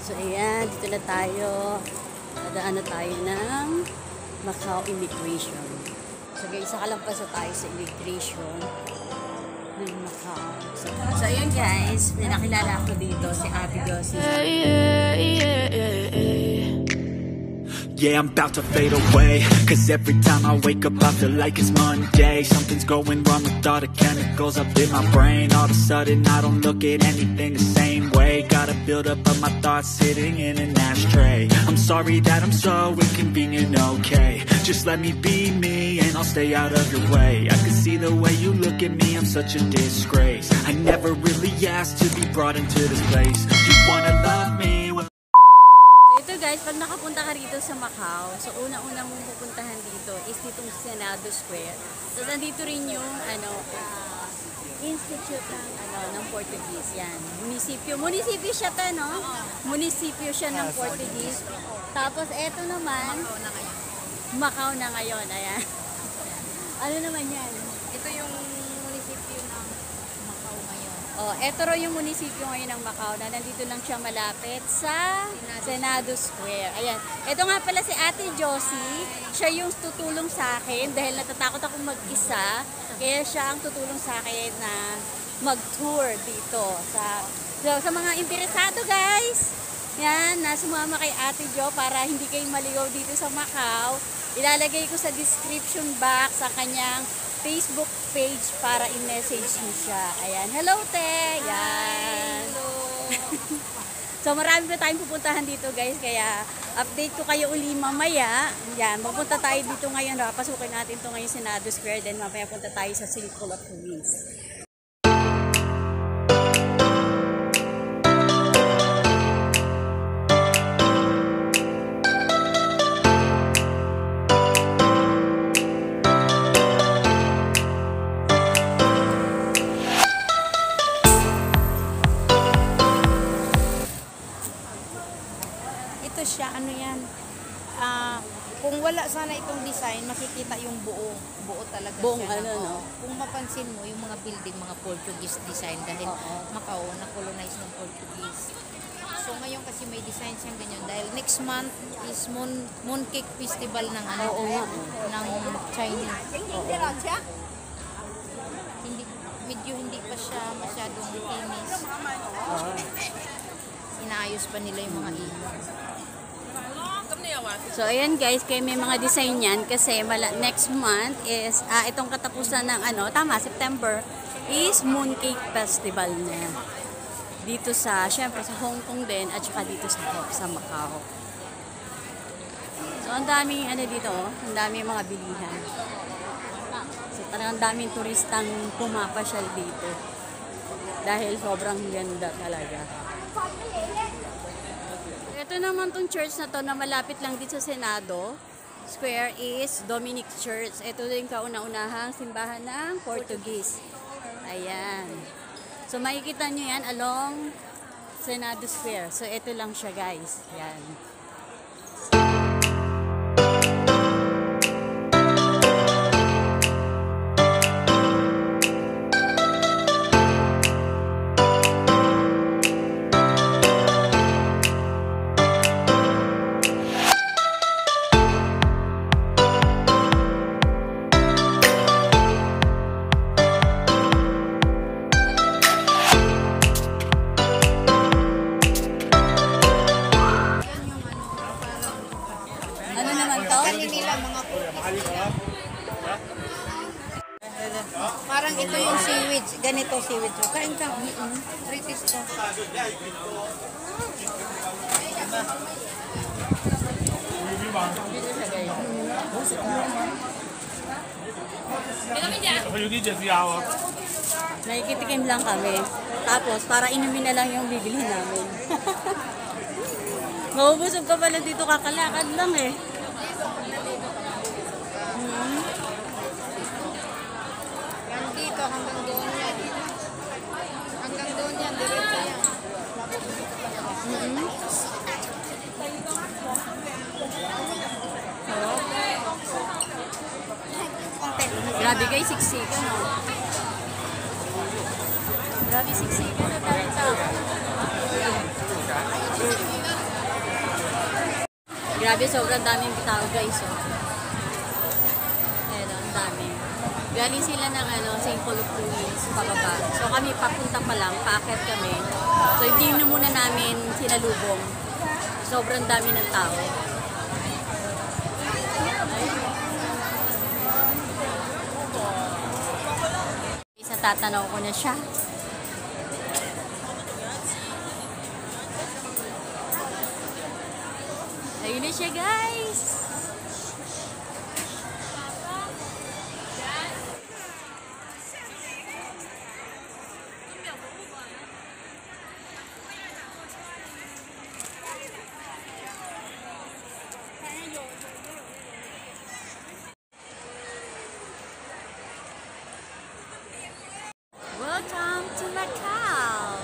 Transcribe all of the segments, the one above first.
So, ayan, dito na tayo. Nadaan na tayo ng Macau Immigration. So, guys, sakalampas na tayo sa immigration ng Macau. So ayan guys, may nakilala ko dito, si Ate Josie. Yeah, I'm about to fade away, cause every time I wake up I feel like it's Monday. Something's going wrong with all the chemicals up in my brain. All of a sudden I don't look at anything the same way. Gotta build up of my thoughts sitting in an ashtray. I'm sorry that I'm so inconvenient, okay. Just let me be me and I'll stay out of your way. I can see the way you look at me, I'm such a disgrace. I never really asked to be brought into this place. You wanna love me? Ito guys, pag nakapunta ka rito sa Macau, so una-una mong pupuntahan dito is ditong Senado Square. So nandito rin yung Institute ng Portuguese. Yan, munisipyo. Munisipyo siya to, no? Munisipyo siya ng Portuguese. Tapos eto naman, Macau na ngayon. Ayan. Ano naman yan? Ito yung munisipyo ng Macau ngayon. Oh, eto ro yung munisipyo ngayon ng Macau na nandito lang siya malapit sa Senado Square. Ayan. Ito nga pala si Ate Josie. Siya yung tutulong sa akin dahil natatakot akong mag-isa. Kaya siya ang tutulong sa akin na mag-tour dito. Sa mga interesado guys, yan, sumama kay Ate Jo para hindi kayo maligaw dito sa Macau. Ilalagay ko sa description box sa kanyang Facebook page para i-message niyo siya. Ayan. Hello, te! Yan. Hello! So, marami pa tayong pupuntahan dito, guys. Kaya, update ko kayo uli mamaya. Yan. Mapunta tayo dito ngayon. Pasukin natin ito ngayon Senado Square. Then, mamaya punta tayo sa Circle of Queens. Siya, ano yan, kung wala sana itong design, makikita yung buo talaga Buong siya. no? Kung mapansin mo, yung mga building, mga Portuguese design, dahil Macau, na-colonize ng Portuguese. So ngayon kasi may design siyang ganyan, dahil next month is Mooncake Festival ng ng China. Hindi pa siya masyadong finish. Inaayos pa nila yung mga ilong. So, ayan guys, kaya may mga design yan kasi next month is, itong katapusan ng September, is Mooncake Festival na. Dito syempre sa Hong Kong din, at saka dito sa Macau. So, ang daming, dito, ang daming mga bilihan. So, parang ang daming turistang pumapasyal dito. Dahil sobrang ganda talaga. Ito naman tong church na to na malapit lang dito sa Senado Square is Dominic Church. Ito din kauna-unahang simbahan ng Portuguese. Ayan. So makikita nyo yan along Senado Square. So ito lang siya guys. Yan. Parang ito yung seaweed. Ganito seaweed. Kain ka. British to. Nakikitikim lang kami. Tapos, para inumin na lang yung bibilhin namin. Mabubusog ka pala dito, kakalakad lang eh. Dito hanggang doon yan. Hanggang doon yan. Diretso yan. Grabe guys, siksika no. Grabe siksika na tayo. Grabe, sobrang daming tao guys. Oh. Ayan, ang dami. Galing sila ng St. Paul of Ruins, pababa. So kami, papunta pa lang, paakyat kami. So hindi na muna namin sinalubong. Sobrang dami ng tao. Isa tatanaw ko na siya. Ayun na siya guys. Welcome to Macau.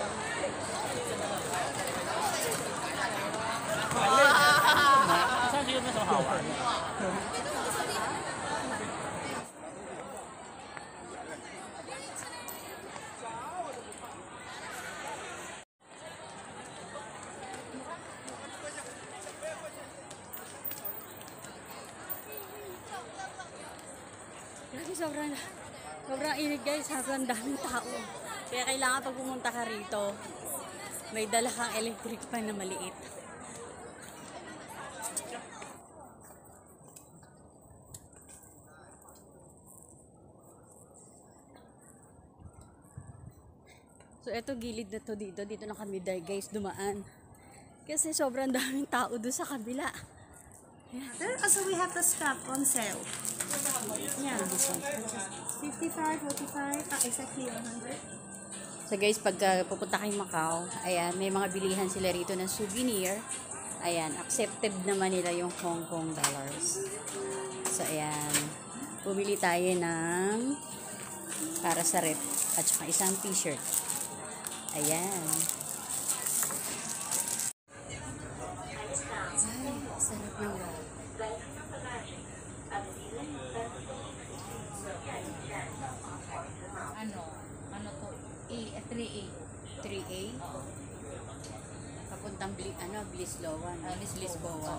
Grabe, sobrang init guys, sobrang daming tao. Kaya kailangan pag pumunta ka rito, may dala kang electric fan na maliit. So eto, gilid na to dito na kami guys dumaan. Kasi sobrang daming tao doon sa kabila. There also we have the strap on sale. Yeah, this one. 55, 45, exactly 100. So guys, pag pupunta kayong Macau, ayan, may mga bilihan sila rito ng souvenir. Ayan, accepted naman nila yung Hong Kong dollars. So ayan, bumili tayo ng para sa rep at saka isang t-shirt. Ayan. Ay, sarap ng wrap. Ano to? 3A. 3A. Papuntang Lisboa. Lisboa.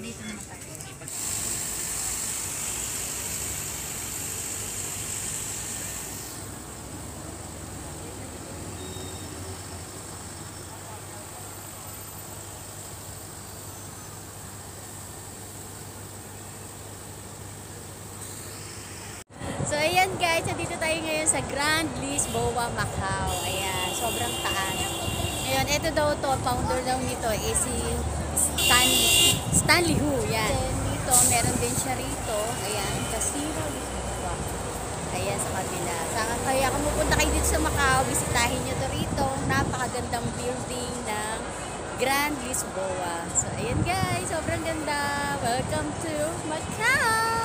Dito naman tayo. So ayan guys, nandito tayo ngayon sa Grand Lisboa, Macau. Ayan, sobrang taas. Ngayon, ito daw to, founder daw nito is si Stanley Hu. Yan. Dito, meron din siya rito. Ayan, Casino Lisboa. Ayan, sa kabila. Kaya kung pupunta kayo dito sa Macau, bisitahin nyo to rito. Napakagandang building ng Grand Lisboa. So ayan guys, sobrang ganda. Welcome to Macau!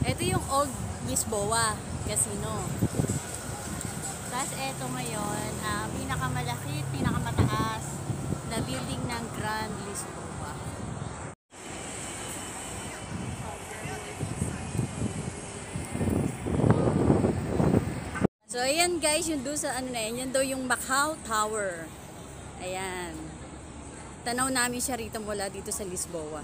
Ito yung Old Lisboa Casino. Tapos ito ngayon, pinakamalaki, pinakamataas na building ng Grand Lisboa. So ayan guys, yung doon sa yan daw yung Macau Tower. Ayan. Tanaw namin siya rito mula dito sa Lisboa.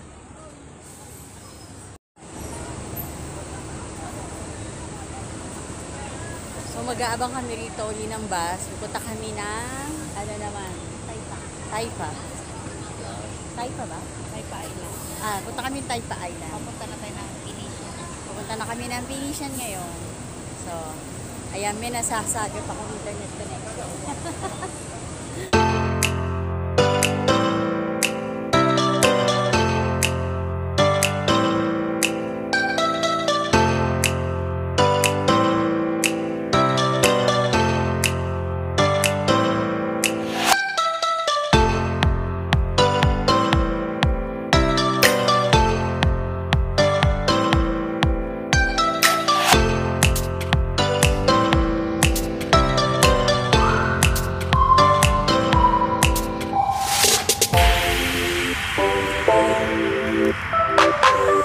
So mag-aabang kami rito uli ng bus. Pupunta kami ng Taipa. Taipa ba? Taipa Island. Punta kami ng Taipa Island. Papunta na tayo ng Venetian. Pupunta na kami ng Venetian ngayon. So, ayan, may nasasagap akong internet connection.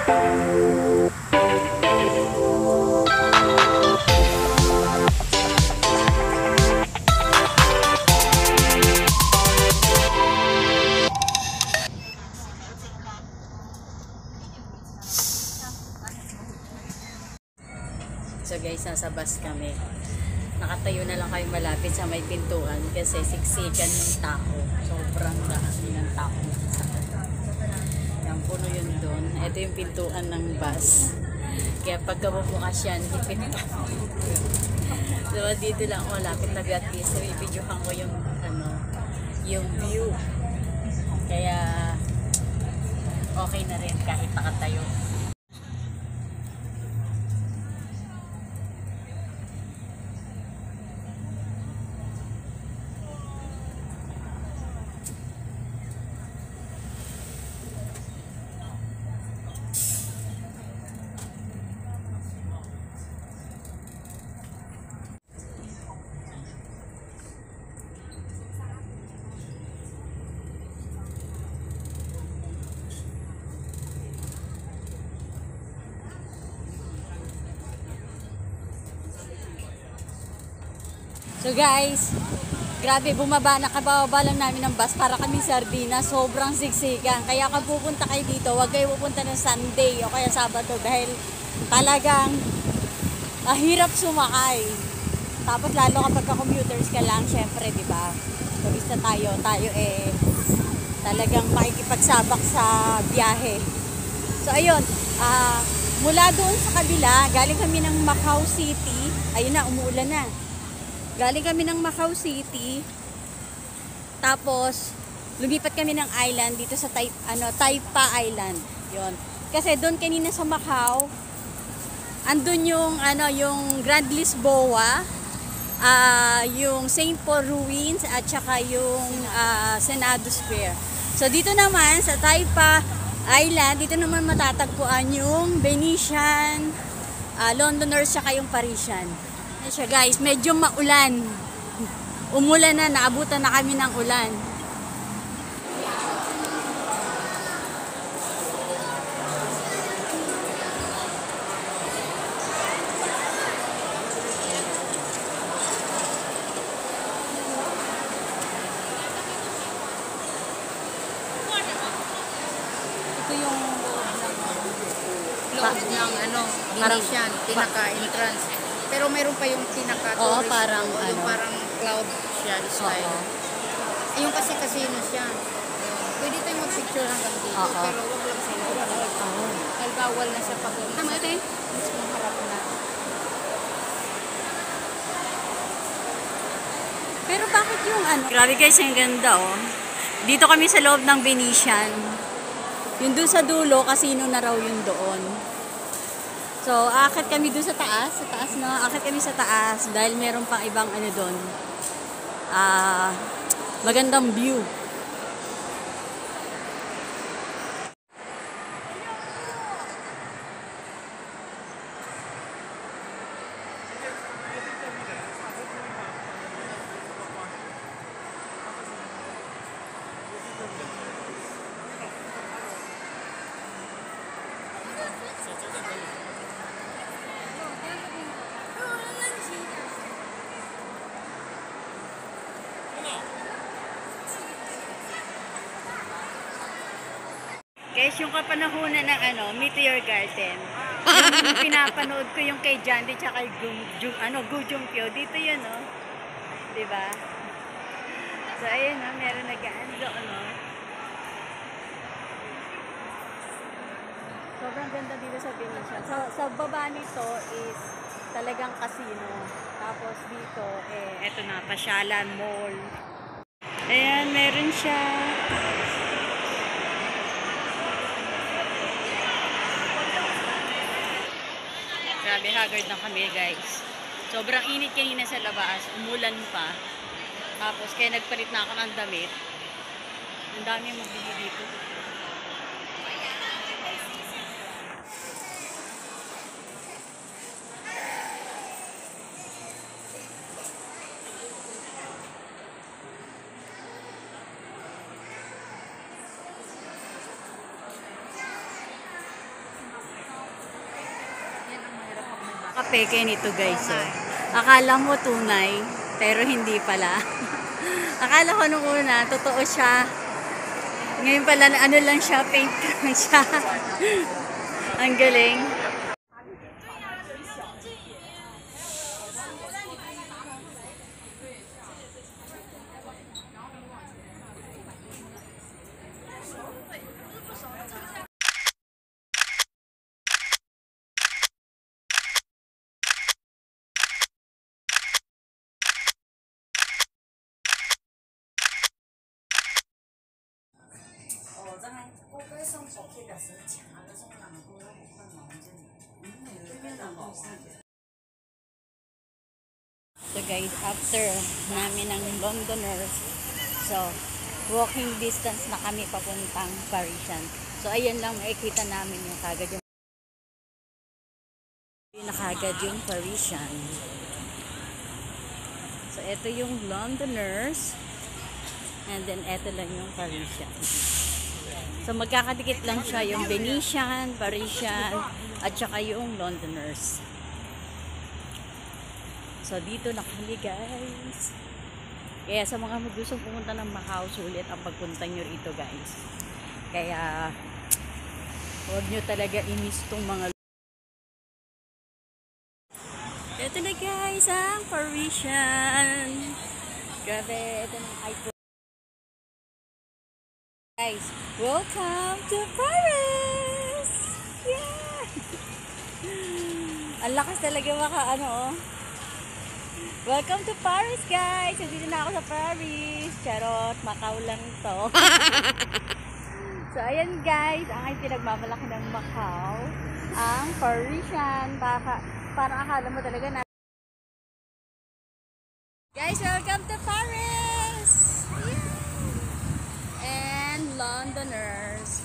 So guys, nasa bus kami. Nakatayo na lang kayo malapit sa may pintuan kasi siksikan yung tao. Sobrang dami ng tao. Yan, puno yun doon. Ito yung pintuan ng bus. Kaya pagka bubukas yan, hipit pa. So dito lang ako malapit na at least i-videohan ko yung yung view. Kaya okay na rin kahit nakatayo. So guys, grabe, bumaba, nakababa lang namin ng bus para kami sardina, sobrang siksikan. Kaya kung pupunta kayo dito, huwag kayo pupunta ng Sunday o kaya Sabado dahil talagang hirap sumakay. Tapos lalo kapag ka-commuters ka lang, syempre, di ba? Turista tayo talagang makikipagsabak sa biyahe. So ayun, mula doon sa kabila, galing kami ng Macau City. Ayun na, umuulan na. Galing kami ng Macau City. Tapos lumipat kami ng island dito sa Taipa Island. 'Yon. Kasi doon kanina sa Macau, andun yung yung Grand Lisboa, yung St. Paul Ruins at saka yung Senado Square. So dito naman sa Taipa Island, dito naman matatagpuan yung Venetian, Londoners saka yung Parisian. Ayan siya guys, medyo maulan. Umulan na, naabutan na kami ng ulan. Ito yung Loob ng Venetian, pinaka-entrance. Pero mayroon pa yung pinaka-tourist. Oo, parang yung parang cloud siya style. Oo. Yung kasi casino siya. Pwede tayong mag-picture hanggang dito. Oo. Pero wag lang sa inyo. Dahil bawal na siya pag mismo harap na. Pero bakit yung Grabe guys, ang ganda oh. Dito kami sa loob ng Venetian. Yung doon sa dulo, casino na raw yung doon. So, akit kami doon sa taas. Akit kami sa taas dahil meron pang ibang doon. Magandang view. Guys, yung kapanahunan ng Meteor Garden. Yung pinapanood ko yung kay Jandy tsaka kay Gu Junkyo. Dito yun, oh. Diba? So, ayun, oh, meron nag-aando, Sobrang ganda dito sa Venetian. So, sa baba nito is talagang casino. Tapos dito, eto na, pasyalan, mall. Ayan, meron siya. Grabe, haggard na kami guys. Sobrang init kanina sa labas. Umulan pa. Tapos kaya nagpalit na ako ng damit. Ang dami magbili dito. peke nito guys. Oh. Akala mo tunay, pero hindi pala. Akala ko nung una, totoo siya. Ngayon pala, ano lang siya, paint lang siya. Ang galing. So guys, after namin ng Londoners, so walking distance na kami papuntang Parisian. So ayan lang, makikita namin yung kagad yung Parisian. So ito yung Londoners, and then ito lang yung Parisian. So magkakadikit lang siya, yung Venetian, Parisian, at saka yung Londoners. So dito na kami guys. Kaya sa mga magustong pumunta ng Macau, sulit ang pagpunta nyo rito guys. Kaya huwag nyo talaga i-miss tong mga. Ito na guys ang Parisian. Grabe, ito ng iPhone. Guys, welcome to Paris! Yeah! Ang lakas talaga oh. Welcome to Paris guys! Dito na ako sa Paris. Charot, Macau lang to. So ayan guys, ang aking pinagmamalaki ng Macau, ang Parisian. Parang akala mo talaga na. Guys, welcome to Paris! Yeah! And Londoners.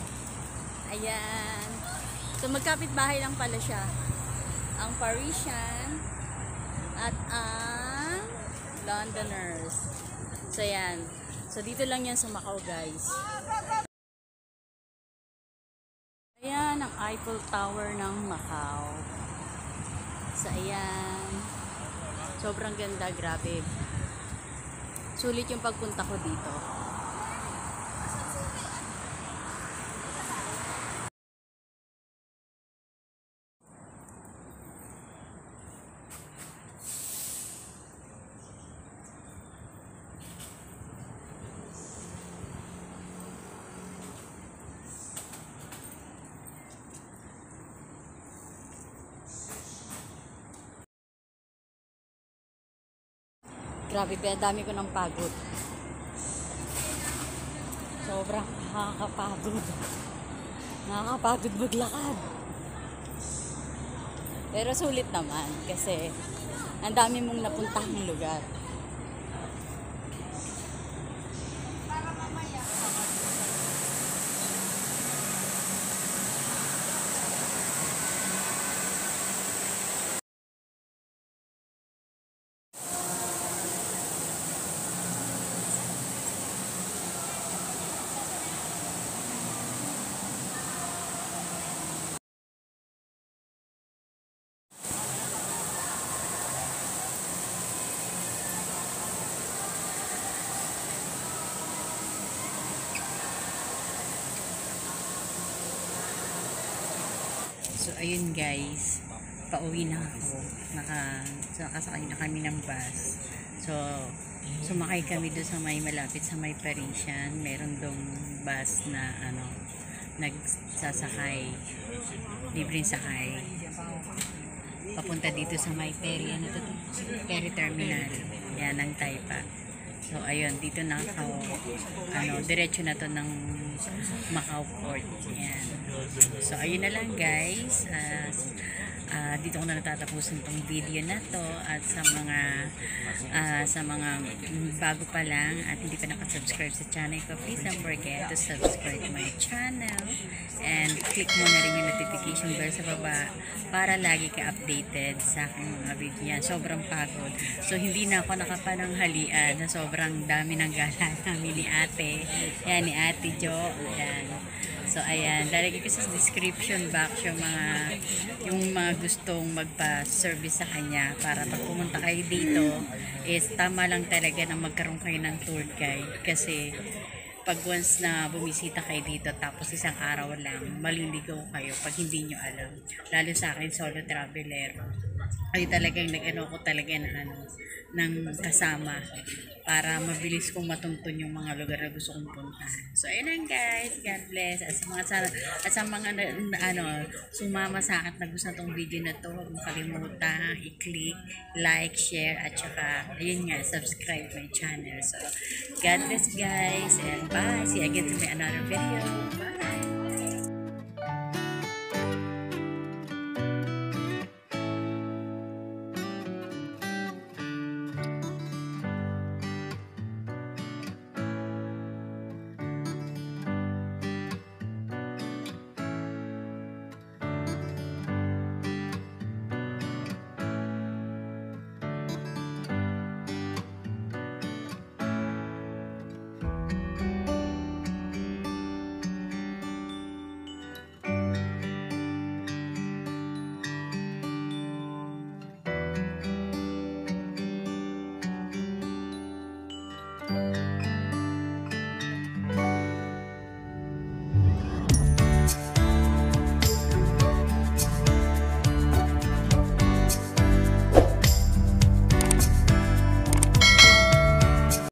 Ayan. So magkapit bahay lang pala siya. Ang Parisian at ang Londoners. So yan. So dito lang yan sa Macau guys. Ayan ang Eiffel Tower ng Macau. So ayan. Sobrang ganda, grabe. Sulit yung pagpunta ko dito. Grabe, kaya dami ko ng pagod. Sobrang nakakapagod. Nakakapagod maglakad. Pero sulit naman kasi ang dami mong napuntahang lugar. So, ayun guys, pauwi na ako. Nakasakay na kami ng bus. So, sumakay kami doon sa may malapit sa may Parisian. Meron dong bus na nagsasakay, libreng sakay. Papunta dito sa may Perry, Perry Terminal. Yan, ng Taipa. So, ayun, dito na ako, diretso na to ng Macau Port. Yan. So, ayun na lang guys. Dito ko na natatapusin tong video na to. At sa mga bago pa lang at hindi pa nakasubscribe sa channel ko, please don't forget to subscribe my channel. And click mo na rin yung notification bell sa baba para lagi ka updated sa aking mga video yan. Sobrang pagod. So, hindi na ako nakapananghalian na sobrang dami ng gala namin ni ate. Yan, ni Ate Jo. Yan. So, So, ayan. Lalagay ko sa description box yung mga gustong magpa-service sa kanya para pag pumunta kayo dito is tama lang talaga na magkaroon kayo ng tour guide. Kasi pag once na bumisita kayo dito tapos isang araw lang, maliligaw kayo pag hindi nyo alam. Lalo sa akin, solo traveler. Ay talagang nag-ano ko talaga ng kasama para mabilis kong matuntun yung mga lugar na gusto kong puntahan. So, ayun lang guys. God bless. At sa mga sumama sa akin na gusto itong video na to, huwag mo kalimutan i-click, like, share, at saka, ayun nga, subscribe my channel. So, God bless guys. And bye. See you again to my another video. Bye.